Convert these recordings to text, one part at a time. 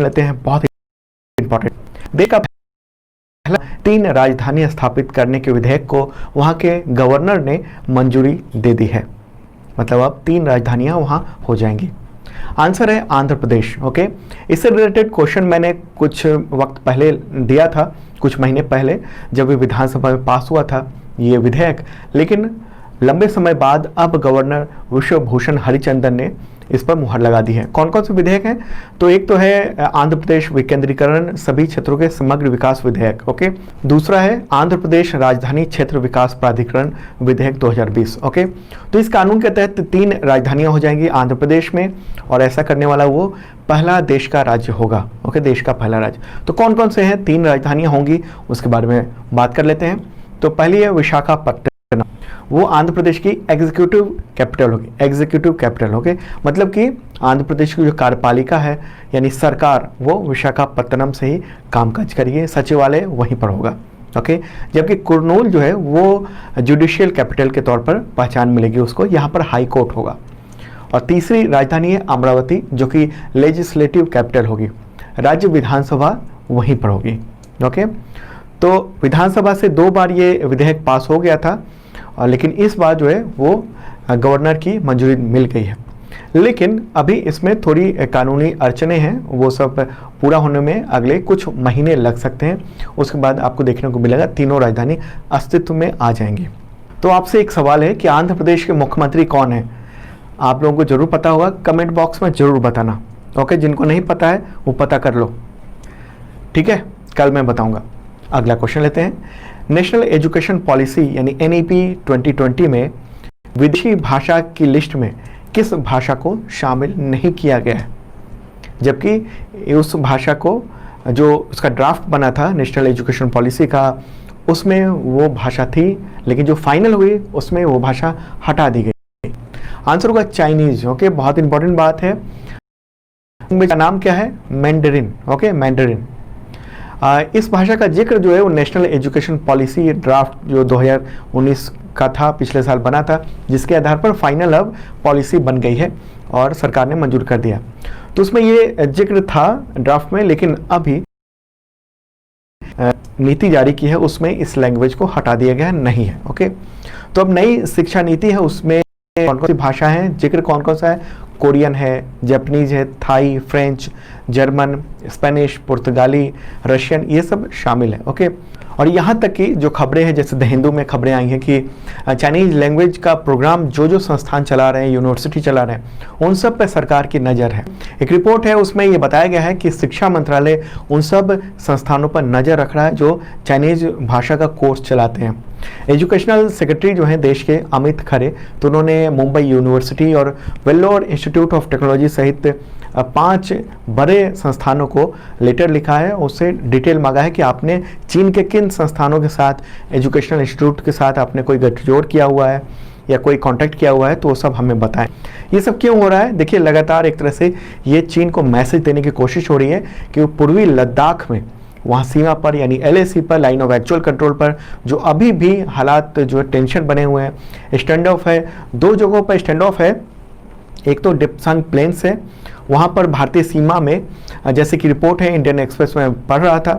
लेते हैं, बहुत इंपॉर्टेंट। देश का पहला 3 राजधानी स्थापित करने के विधेयक को वहां के गवर्नर ने मंजूरी दे दी है। मतलब अब 3 राजधानियां वहां हो जाएंगी। आंसर है आंध्र प्रदेश। ओके, इससे रिलेटेड क्वेश्चन मैंने कुछ वक्त पहले दिया था, कुछ महीने पहले, जब विधानसभा में पास हुआ था ये विधेयक। लेकिन लंबे समय बाद अब गवर्नर विश्वभूषण हरिचंदन ने इस पर मुहर लगा दी है। कौन कौन से विधेयक हैं? तो एक तो है आंध्र प्रदेश विकेंद्रीकरण सभी क्षेत्रों के समग्र विकास विधेयक। ओके, दूसरा है आंध्र प्रदेश राजधानी क्षेत्र विकास प्राधिकरण विधेयक 2020। ओके, तो इस कानून के तहत 3 राजधानियां हो जाएंगी आंध्र प्रदेश में, और ऐसा करने वाला वो पहला देश का राज्य होगा। ओके, देश का पहला राज्य। तो कौन कौन से हैं 3 राजधानियां होंगी, उसके बारे में बात कर लेते हैं। तो पहली है विशाखापट्टनम, वो आंध्र प्रदेश की एग्जीक्यूटिव कैपिटल होगी। एग्जीक्यूटिव कैपिटल, ओके, मतलब कि आंध्र प्रदेश की जो कार्यपालिका है यानी सरकार, वो विशाखापट्टनम से ही कामकाज करेगी, सचिवालय वहीं पर होगा। ओके, जबकि कुर्नूल जो है वो जुडिशियल कैपिटल के तौर पर पहचान मिलेगी उसको, यहाँ पर हाई कोर्ट होगा। और तीसरी राजधानी है अमरावती, जो कि लेजिस्लेटिव कैपिटल होगी, राज्य विधानसभा वहीं पर होगी। ओके, तो विधानसभा से 2 बार ये विधेयक पास हो गया था, लेकिन इस बार जो है वो गवर्नर की मंजूरी मिल गई है। लेकिन अभी इसमें थोड़ी कानूनी अड़चने हैं, वो सब पूरा होने में अगले कुछ महीने लग सकते हैं। उसके बाद आपको देखने को मिलेगा तीनों राजधानी अस्तित्व में आ जाएंगी। तो आपसे एक सवाल है कि आंध्र प्रदेश के मुख्यमंत्री कौन है? आप लोगों को जरूर पता होगा, कमेंट बॉक्स में जरूर बताना। ओके, जिनको नहीं पता है वो पता कर लो, ठीक है, कल मैं बताऊंगा। अगला क्वेश्चन लेते हैं। नेशनल एजुकेशन पॉलिसी यानी NEP 2020 में विदेशी भाषा की लिस्ट में किस भाषा को शामिल नहीं किया गया है? जबकि उस भाषा को, जो उसका ड्राफ्ट बना था नेशनल एजुकेशन पॉलिसी का, उसमें वो भाषा थी, लेकिन जो फाइनल हुई उसमें वो भाषा हटा दी गई। आंसर होगा चाइनीज। ओके, बहुत इंपॉर्टेंट बात है। लैंग्वेज का नाम क्या है? मैंडरिन। Okay, Mandarin. इस भाषा का जिक्र जो है वो नेशनल एजुकेशन पॉलिसी ड्राफ्ट जो 2019 का था, पिछले साल बना था, जिसके आधार पर फाइनल अब पॉलिसी बन गई है और सरकार ने मंजूर कर दिया। तो उसमें ये जिक्र था ड्राफ्ट में, लेकिन अभी नीति जारी की है, उसमें इस लैंग्वेज को हटा दिया गया नहीं है। ओके, तो अब नई शिक्षा नीति है, उसमें कौन कौन सी भाषा है, जिक्र कौन कौन सा है? कोरियन है, जापानीज है, थाई, फ्रेंच, जर्मन, स्पेनिश, पुर्तगाली, रशियन, ये सब शामिल है। ओके, और यहाँ तक कि जो खबरें हैं, जैसे द हिंदू में खबरें आई हैं कि चाइनीज लैंग्वेज का प्रोग्राम जो संस्थान चला रहे हैं, यूनिवर्सिटी चला रहे हैं, उन सब पे सरकार की नज़र है। एक रिपोर्ट है, उसमें ये बताया गया है कि शिक्षा मंत्रालय उन सब संस्थानों पर नज़र रख रहा है जो चाइनीज भाषा का कोर्स चलाते हैं। एजुकेशनल सेक्रेटरी जो हैं देश के, अमित खरे, तो उन्होंने मुंबई यूनिवर्सिटी और वेल्लोर इंस्टीट्यूट ऑफ टेक्नोलॉजी सहित 5 बड़े संस्थानों को लेटर लिखा है, उससे डिटेल मांगा है कि आपने चीन के किन संस्थानों के साथ, एजुकेशनल इंस्टीट्यूट के साथ आपने कोई गठजोड़ किया हुआ है या कोई कांटेक्ट किया हुआ है, तो वो सब हमें बताएं। ये सब क्यों हो रहा है? देखिए, लगातार एक तरह से ये चीन को मैसेज देने की कोशिश हो रही है कि वो पूर्वी लद्दाख में, वहाँ सीमा पर यानी LAC पर, लाइन ऑफ एक्चुअल कंट्रोल पर, जो अभी भी हालात जो टेंशन बने हुए हैं, स्टैंड ऑफ है, 2 जगहों पर स्टैंड ऑफ है। एक तो डिप्सांग प्लेन्स है, वहाँ पर भारतीय सीमा में, जैसे कि रिपोर्ट है इंडियन एक्सप्रेस में पढ़ रहा था,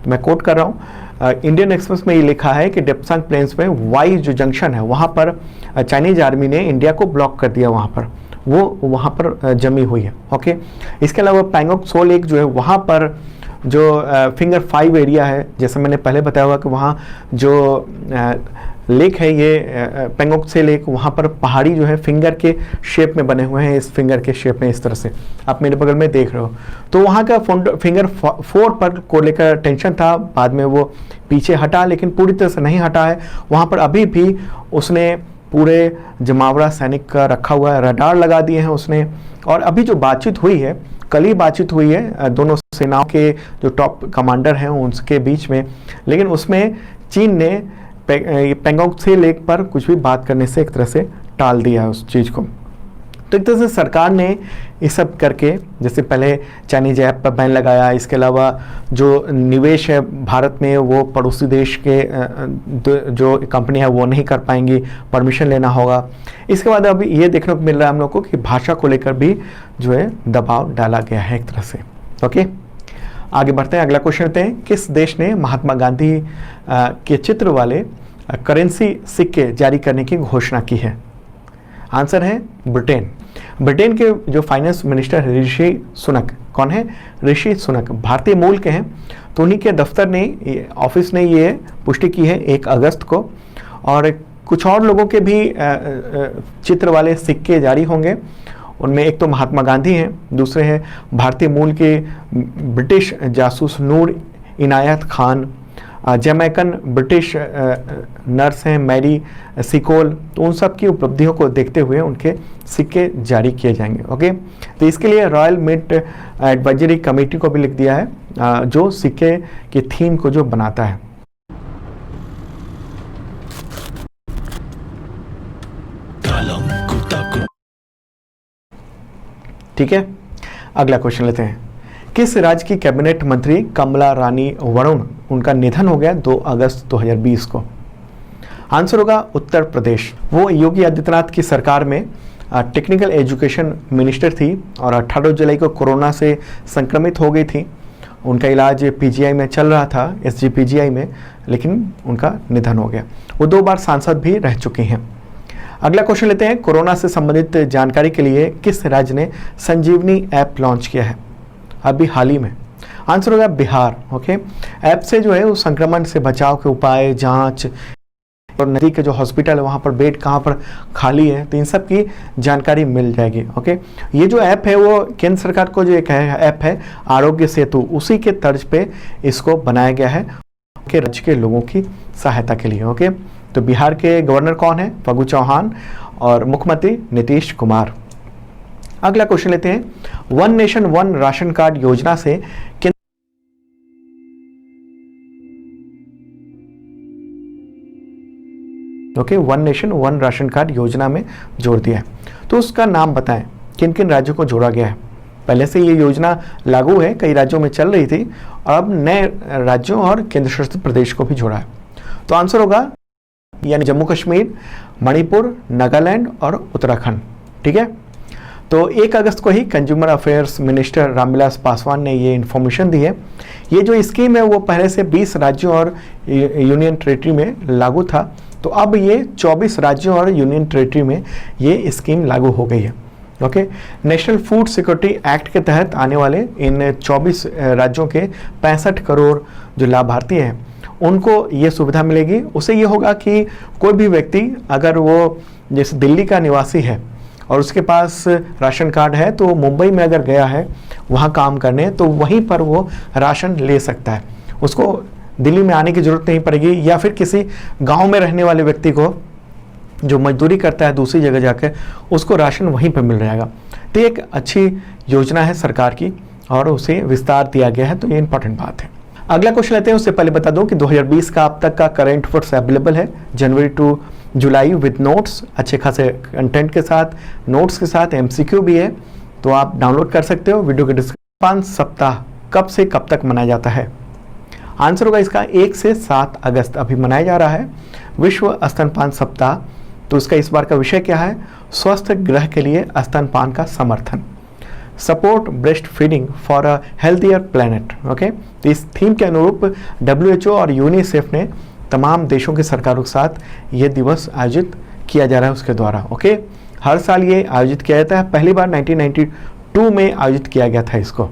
तो मैं कोट कर रहा हूँ, इंडियन एक्सप्रेस में ये लिखा है कि डिप्सांग प्लेन्स में वाई जो जंक्शन है, वहाँ पर चाइनीज आर्मी ने इंडिया को ब्लॉक कर दिया, वहाँ पर वो वहाँ पर जमी हुई है। ओके, इसके अलावा पैंगोंग त्सो लेक जो है, वहाँ पर जो फिंगर 5 एरिया है, जैसे मैंने पहले बताया हुआ कि वहाँ जो लेक है, ये पैंगोंग त्सो लेक, वहाँ पर पहाड़ी जो है फिंगर के शेप में बने हुए हैं, इस फिंगर के शेप में, इस तरह से आप मेरे बगल में देख रहे हो। तो वहाँ का फिंगर 4 पर को लेकर टेंशन था, बाद में वो पीछे हटा, लेकिन पूरी तरह से नहीं हटा है। वहाँ पर अभी भी उसने पूरे जमावड़ा सैनिक का रखा हुआ है, रडार लगा दिए हैं उसने। और अभी जो बातचीत हुई है, कल ही बातचीत हुई है दोनों सेनाओं के जो टॉप कमांडर हैं उनके बीच में, लेकिन उसमें चीन ने पैंगोंग त्सो लेक पर कुछ भी बात करने से एक तरह से टाल दिया है उस चीज़ को। तो एक तरह से सरकार ने ये सब करके, जैसे पहले चाइनीज ऐप पर बैन लगाया, इसके अलावा जो निवेश है भारत में वो पड़ोसी देश के जो कंपनी है वो नहीं कर पाएंगी, परमिशन लेना होगा। इसके बाद अब ये देखने को मिल रहा है हम लोग को कि भाषा को लेकर भी जो है दबाव डाला गया है एक तरह से। ओके। आगे बढ़ते हैं, अगला क्वेश्चन लेते हैं। किस देश ने महात्मा गांधी के चित्र वाले करेंसी सिक्के जारी करने की घोषणा की है? आंसर है ब्रिटेन। ब्रिटेन के जो फाइनेंस मिनिस्टर ऋषि सुनक, कौन है? ऋषि सुनक भारतीय मूल के हैं, तो उन्हीं के दफ्तर ने, ऑफिस ने ये पुष्टि की है 1 अगस्त को। और कुछ और लोगों के भी चित्र वाले सिक्के जारी होंगे। उनमें एक तो महात्मा गांधी हैं, दूसरे हैं भारतीय मूल के ब्रिटिश जासूस नूर Inayat Khan, Jamaican British nurse हैं मैरी सिकोल। तो उन सब की उपलब्धियों को देखते हुए उनके सिक्के जारी किए जाएंगे। ओके, तो इसके लिए रॉयल मिंट एडवाइजरी कमेटी को भी लिख दिया है, जो सिक्के की थीम को जो बनाता है। ठीक है, अगला क्वेश्चन लेते हैं। किस राज्य की कैबिनेट मंत्री कमला रानी वरुण, उनका निधन हो गया 2 अगस्त 2020 को? आंसर होगा उत्तर प्रदेश। वो योगी आदित्यनाथ की सरकार में टेक्निकल एजुकेशन मिनिस्टर थी और 18 जुलाई को कोरोना से संक्रमित हो गई थी। उनका इलाज पीजीआई में चल रहा था, एसजीपीजीआई में, लेकिन उनका निधन हो गया। वो 2 बार सांसद भी रह चुकी हैं। अगला क्वेश्चन लेते हैं। कोरोना से संबंधित जानकारी के लिए किस राज्य ने संजीवनी ऐप लॉन्च किया है अभी हाल ही में? आंसर होगा बिहार। ओके, ऐप से जो है वो संक्रमण से बचाव के उपाय, जांच और नजदीक के जो हॉस्पिटल है वहाँ पर बेड कहाँ पर खाली है, तो इन सब की जानकारी मिल जाएगी। ओके, ये जो ऐप है वो केंद्र सरकार को जो एक ऐप है आरोग्य सेतु, उसी के तर्ज पे इसको बनाया गया है कि राज्य के लोगों की सहायता के लिए। ओके, तो बिहार के गवर्नर कौन है? फागू चौहान, और मुख्यमंत्री नीतीश कुमार। अगला क्वेश्चन लेते हैं। 1 नेशन 1 राशन कार्ड योजना से ओके, 1 नेशन 1 राशन कार्ड योजना में जोड़ दिया है, तो उसका नाम बताएं, किन किन राज्यों को जोड़ा गया है? पहले से ये योजना लागू है, कई राज्यों में चल रही थी, और अब नए राज्यों और केंद्र शासित प्रदेश को भी जोड़ा है। तो आंसर होगा यानी जम्मू कश्मीर, मणिपुर, नागालैंड और उत्तराखंड। ठीक है, तो 1 अगस्त को ही consumer affairs minister Ramvilas Paswan ने ये इन्फॉर्मेशन दी है। ये जो स्कीम है वो पहले से 20 राज्यों और यूनियन टेरिटरी में लागू था, तो अब ये 24 राज्यों और यूनियन टेरिटरी में ये स्कीम लागू हो गई है। Okay, national food security act के तहत आने वाले इन 24 राज्यों के 65 करोड़ जो लाभार्थी हैं उनको ये सुविधा मिलेगी। उससे ये होगा कि कोई भी व्यक्ति अगर वो जैसे दिल्ली का निवासी है और उसके पास राशन कार्ड है, तो मुंबई में अगर गया है वहाँ काम करने, तो वहीं पर वो राशन ले सकता है। उसको दिल्ली में आने की ज़रूरत नहीं पड़ेगी, या फिर किसी गांव में रहने वाले व्यक्ति को जो मजदूरी करता है दूसरी जगह जाकर, उसको राशन वहीं पर मिल जाएगा। तो एक अच्छी योजना है सरकार की और उसे विस्तार दिया गया है, तो ये इंपॉर्टेंट बात है। अगला क्वेश्चन लेते हैं। उससे पहले बता दूं कि 2020 का अब तक का करंट अफेयर्स अवेलेबल है जनवरी टू जुलाई विद नोट्स, अच्छे खासे कंटेंट के साथ, नोट्स के साथ, एमसीक्यू भी है, तो आप डाउनलोड कर सकते हो। वीडियो के डिस्क्रिप्शन। 5 सप्ताह कब से कब तक मनाया जाता है? आंसर होगा इसका 1 से 7 अगस्त अभी मनाया जा रहा है विश्व स्तनपान सप्ताह। तो इसका इस बार का विषय क्या है? स्वस्थ ग्रह के लिए स्तनपान का समर्थन, support breast feeding for a healthier planet. Okay, तो इस थीम के अनुरूप WHO और यूनिसेफ ने तमाम देशों की सरकारों के साथ ये दिवस आयोजित किया जा रहा है उसके द्वारा। ओके, हर साल ये आयोजित किया जाता है, पहली बार 1992 में आयोजित किया गया था इसको।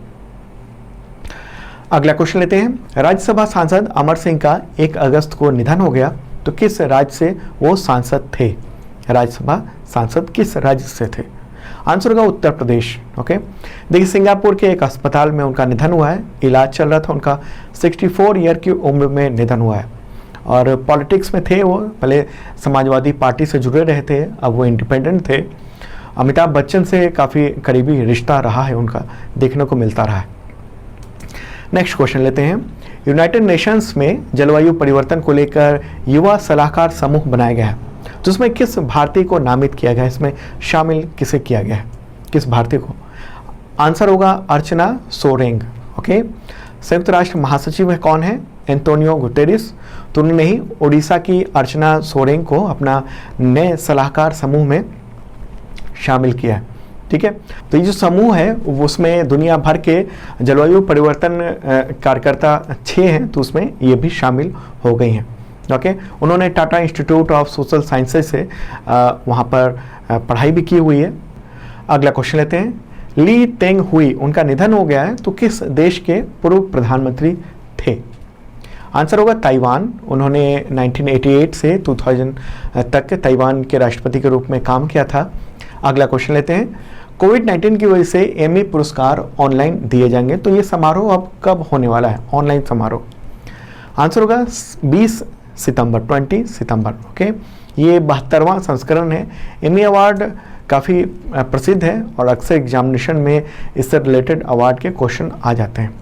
अगला क्वेश्चन लेते हैं। राज्यसभा सांसद अमर सिंह का 1 अगस्त को निधन हो गया, तो किस राज्य से वो सांसद थे? राज्यसभा सांसद किस राज्य से थे? आंसर होगा उत्तर प्रदेश। ओके, देखिए सिंगापुर के एक अस्पताल में उनका निधन हुआ है, इलाज चल रहा था उनका, 64 ईयर की उम्र में निधन हुआ है। और पॉलिटिक्स में थे वो, पहले समाजवादी पार्टी से जुड़े रहे थे, अब वो इंडिपेंडेंट थे। अमिताभ बच्चन से काफ़ी करीबी रिश्ता रहा है उनका, देखने को मिलता रहा है। नेक्स्ट क्वेश्चन लेते हैं। यूनाइटेड नेशंस में जलवायु परिवर्तन को लेकर युवा सलाहकार समूह बनाया गया है, तो उसमें किस भारतीय को नामित किया गया है? इसमें शामिल किसे किया गया है, किस भारतीय को? आंसर होगा अर्चना सोरेंग। ओके, संयुक्त राष्ट्र महासचिव है कौन है? Antonio Guterres. तो उन्होंने ही ओडिशा की अर्चना सोरेंग को अपना नए सलाहकार समूह में शामिल किया है। ठीक है। तो ये जो समूह है उसमें दुनिया भर के जलवायु परिवर्तन कार्यकर्ता 6 हैं, तो उसमें ये भी शामिल हो गई हैं। ओके, उन्होंने Tata institute of social sciences से वहाँ पर पढ़ाई भी की हुई है। अगला क्वेश्चन लेते हैं, ली तेंग हुई उनका निधन हो गया है तो किस देश के पूर्व प्रधानमंत्री थे? आंसर होगा ताइवान। उन्होंने 1988 से 2000 तक ताइवान के राष्ट्रपति के रूप में काम किया था। अगला क्वेश्चन लेते हैं, कोविड-19 की वजह से एमी पुरस्कार ऑनलाइन दिए जाएंगे, तो ये समारोह अब कब होने वाला है, ऑनलाइन समारोह? आंसर होगा 20 सितंबर। ओके, ये 72वां संस्करण है। एमी अवार्ड काफ़ी प्रसिद्ध है और अक्सर एग्जामिनेशन में इससे रिलेटेड अवार्ड के क्वेश्चन आ जाते हैं।